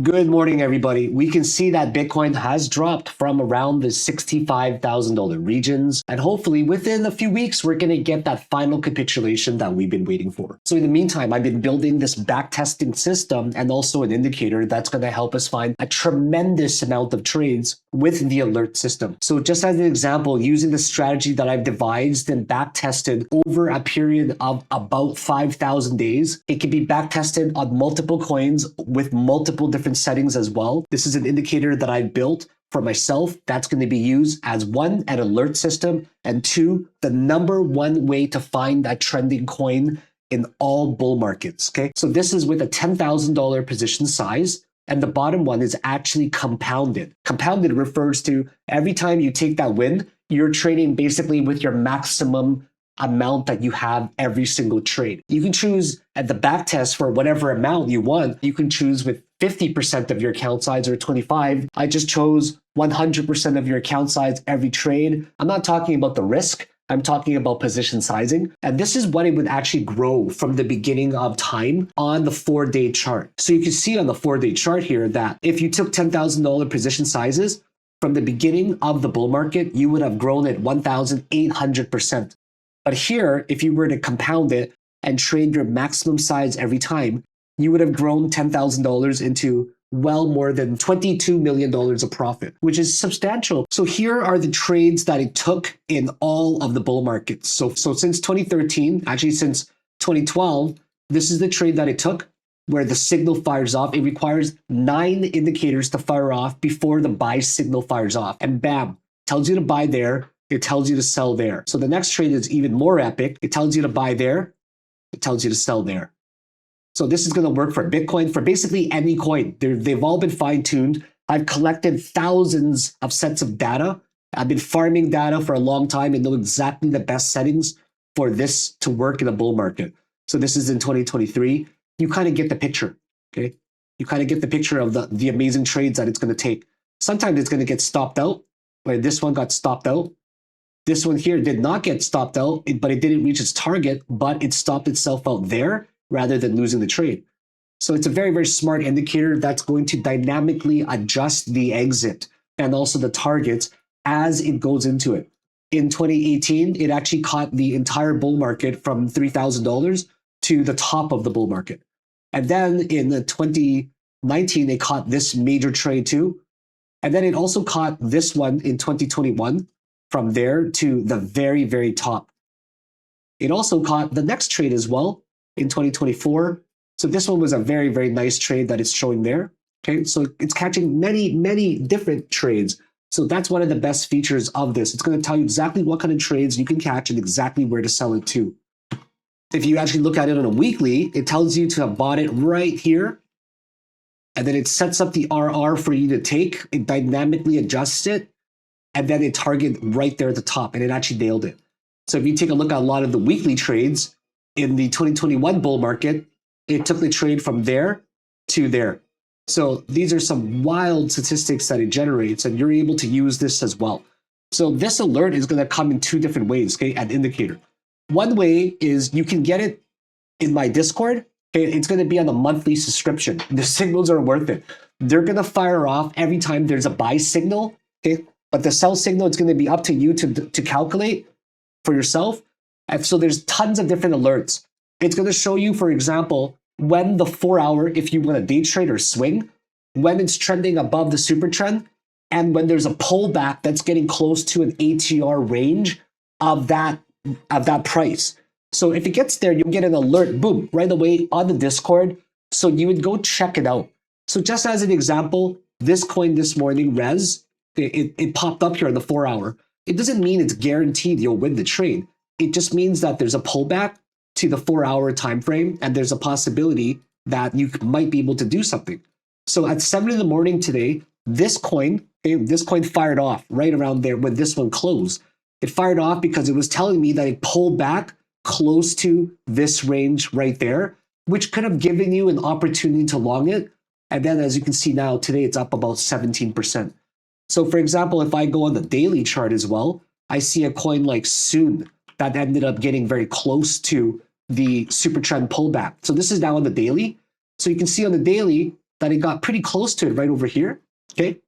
Good morning, everybody. We can see that Bitcoin has dropped from around the $65,000 regions. And hopefully within a few weeks, we're going to get that final capitulation that we've been waiting for. So in the meantime, I've been building this backtesting system and also an indicator that's going to help us find a tremendous amount of trades with the alert system. So just as an example, using the strategy that I've devised and backtested over a period of about 5,000 days, it can be backtested on multiple coins with multiple different settings as well. This is an indicator that I built for myself that's going to be used as one, an alert system, and two, the number one way to find that trending coin in all bull markets. Okay, so this is with a $10,000 position size. And the bottom one is actually compounded. Compounded refers to every time you take that win, you're trading basically with your maximum amount that you have every single trade. You can choose at the back test for whatever amount you want. You can choose with 50% of your account size or 25. I just chose 100% of your account size every trade. I'm not talking about the risk. I'm talking about position sizing. And this is what it would actually grow from the beginning of time on the 4-day chart. So you can see on the 4-day chart here that if you took $10,000 position sizes from the beginning of the bull market, you would have grown at 1,800%. But here, if you were to compound it and trade your maximum size every time, you would have grown $10,000 into well more than $22 million of profit, which is substantial. So here are the trades that it took in all of the bull markets. So since 2013, actually since 2012, this is the trade that it took where the signal fires off. It requires 9 indicators to fire off before the buy signal fires off. And bam, tells you to buy there. It tells you to sell there. So the next trade is even more epic. It tells you to buy there. It tells you to sell there. So this is going to work for Bitcoin, for basically any coin. They've all been fine-tuned. I've collected thousands of sets of data. I've been farming data for a long time and know exactly the best settings for this to work in a bull market. So this is in 2023. You kind of get the picture, okay? You kind of get the picture of the amazing trades that it's going to take. Sometimes it's going to get stopped out. Like this one got stopped out. This one here did not get stopped out, but it didn't reach its target, but it stopped itself out there rather than losing the trade. So it's a very, very smart indicator that's going to dynamically adjust the exit and also the targets as it goes into it. In 2018, it actually caught the entire bull market from $3,000 to the top of the bull market. And then in 2019, it caught this major trade too. And then it also caught this one in 2021 from there to the very, very top. It also caught the next trade as well in 2024. So this one was a very, very nice trade that it's showing there. Okay, so it's catching many, many different trades. So that's one of the best features of this. It's going to tell you exactly what kind of trades you can catch and exactly where to sell it to. If you actually look at it on a weekly, it tells you to have bought it right here. And then it sets up the RR for you to take. It dynamically adjusts it. And then it targeted right there at the top. And it actually nailed it. So if you take a look at a lot of the weekly trades in the 2021 bull market, it took the trade from there to there. So these are some wild statistics that it generates, and you're able to use this as well. So this alert is going to come in 2 different ways, okay, an indicator. One way is you can get it in my Discord. Okay, it's going to be on a monthly subscription. The signals are worth it. They're going to fire off every time there's a buy signal, okay? But the sell signal, it's going to be up to you to calculate for yourself. And so there's tons of different alerts. It's going to show you, for example, when the 4-hour, if you want to day trade or swing, when it's trending above the super trend, and when there's a pullback that's getting close to an ATR range of that price. So if it gets there, you'll get an alert, boom, right away on the Discord. So you would go check it out. So just as an example, this coin this morning, Res, it popped up here on the 4-hour. It doesn't mean it's guaranteed you'll win the trade. It just means that there's a pullback to the 4-hour time frame, and there's a possibility that you might be able to do something. So at 7 in the morning today, this coin fired off right around there when this one closed. It fired off because it was telling me that it pulled back close to this range right there, which could have given you an opportunity to long it. And then as you can see now, today it's up about 17%. So for example, if I go on the daily chart as well, I see a coin like Soon that ended up getting very close to the super trend pullback. So this is now on the daily. So you can see on the daily, that it got pretty close to it right over here. Okay.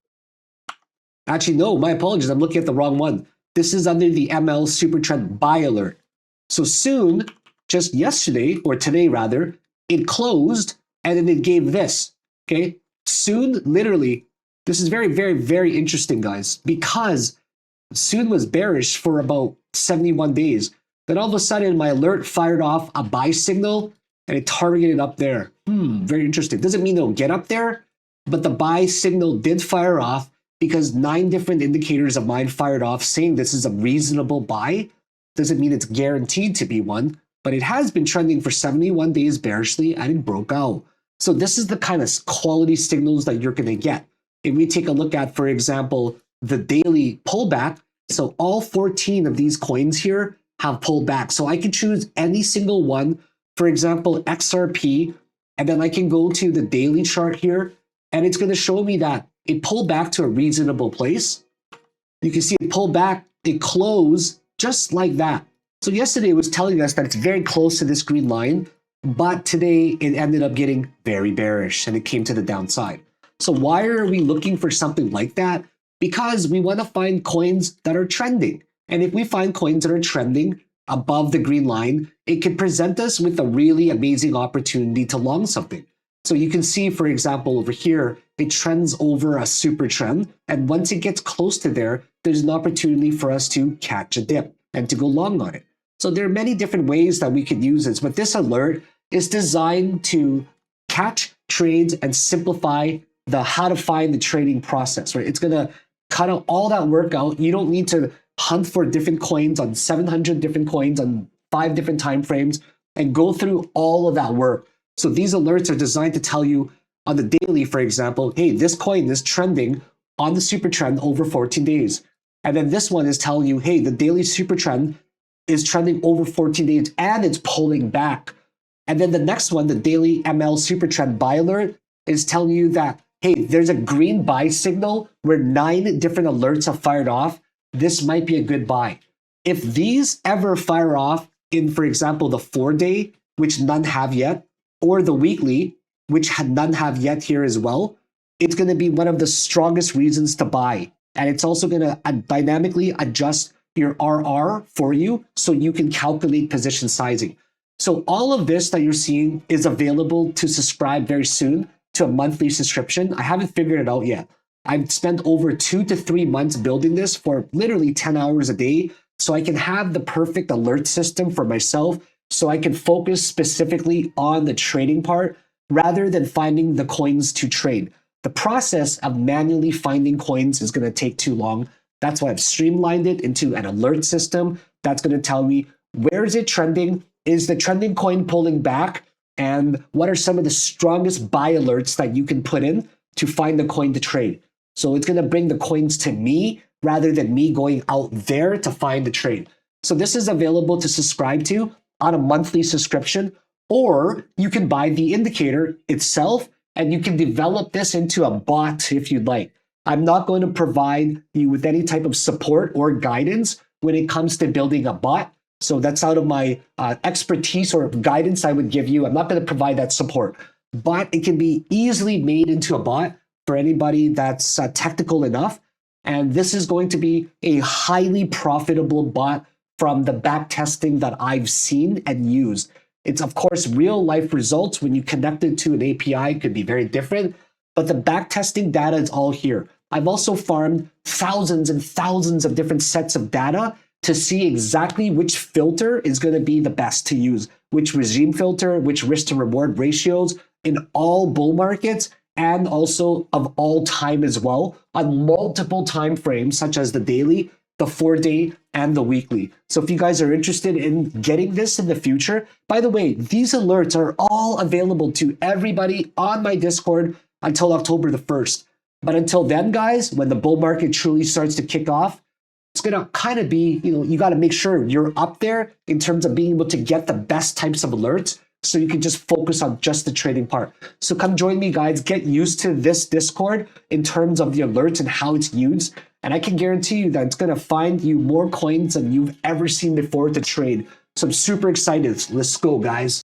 Actually, no, my apologies. I'm looking at the wrong one. This is under the ML super trend buy alert. So soon, just yesterday, or today rather, it closed and then it gave this. Okay. Soon, literally, this is very, very, very interesting, guys, because soon was bearish for about 71 days. Then all of a sudden, my alert fired off a buy signal and it targeted up there. Very interesting. Doesn't mean it'll get up there, but the buy signal did fire off because 9 different indicators of mine fired off saying this is a reasonable buy. Doesn't mean it's guaranteed to be one, but it has been trending for 71 days bearishly and it broke out. So this is the kind of quality signals that you're going to get. If we take a look at, for example, the daily pullback, so all 14 of these coins here have pulled back. So I can choose any single one, for example, XRP, and then I can go to the daily chart here, and it's going to show me that it pulled back to a reasonable place. You can see it pulled back, it closed just like that. So yesterday it was telling us that it's very close to this green line, but today it ended up getting very bearish and it came to the downside. So why are we looking for something like that? Because we want to find coins that are trending. And if we find coins that are trending above the green line, it can present us with a really amazing opportunity to long something. So you can see, for example, over here, it trends over a super trend. And once it gets close to there, there's an opportunity for us to catch a dip and to go long on it. So there are many different ways that we could use this, but this alert is designed to catch trades and simplify the how to find the trading process, right? It's going to cut out all that work out. You don't need to hunt for different coins on 700 different coins on 5 different time frames and go through all of that work. So these alerts are designed to tell you on the daily, for example, hey, this coin is trending on the super trend over 14 days. And then this one is telling you, hey, the daily super trend is trending over 14 days and it's pulling back. And then the next one, the daily ML super trend buy alert, is telling you that, hey, there's a green buy signal where 9 different alerts have fired off. This might be a good buy. If these ever fire off in, for example, the 4-day, which none have yet, or the weekly, which none have yet here as well, it's going to be one of the strongest reasons to buy. And it's also going to dynamically adjust your RR for you so you can calculate position sizing. So all of this that you're seeing is available to subscribe very soon to a monthly subscription. I haven't figured it out yet. I've spent over 2 to 3 months building this for literally 10 hours a day so I can have the perfect alert system for myself so I can focus specifically on the trading part rather than finding the coins to trade. The process of manually finding coins is going to take too long. That's why I've streamlined it into an alert system that's going to tell me where is it trending, is the trending coin pulling back, and what are some of the strongest buy alerts that you can put in to find the coin to trade. So it's going to bring the coins to me rather than me going out there to find the trade. So this is available to subscribe to on a monthly subscription, or you can buy the indicator itself and you can develop this into a bot if you'd like. I'm not going to provide you with any type of support or guidance when it comes to building a bot. So that's out of my expertise or guidance I would give you. I'm not going to provide that support, but it can be easily made into a bot for anybody that's technical enough. And this is going to be a highly profitable bot from the back testing that I've seen and used. It's of course real life results when you connect it to an API could be very different, but the back testing data is all here. I've also farmed thousands and thousands of different sets of data to see exactly which filter is going to be the best to use, which regime filter, which risk to reward ratios in all bull markets and also of all time as well on multiple time frames such as the daily, the 4-day, and the weekly. So if you guys are interested in getting this in the future, by the way, these alerts are all available to everybody on my Discord until October the 1st. But until then, guys, when the bull market truly starts to kick off, it's going to kind of be, you got to make sure you're up there in terms of being able to get the best types of alerts so you can just focus on just the trading part. So come join me, guys. Get used to this Discord in terms of the alerts and how it's used. And I can guarantee you that it's going to find you more coins than you've ever seen before to trade. So I'm super excited. Let's go, guys.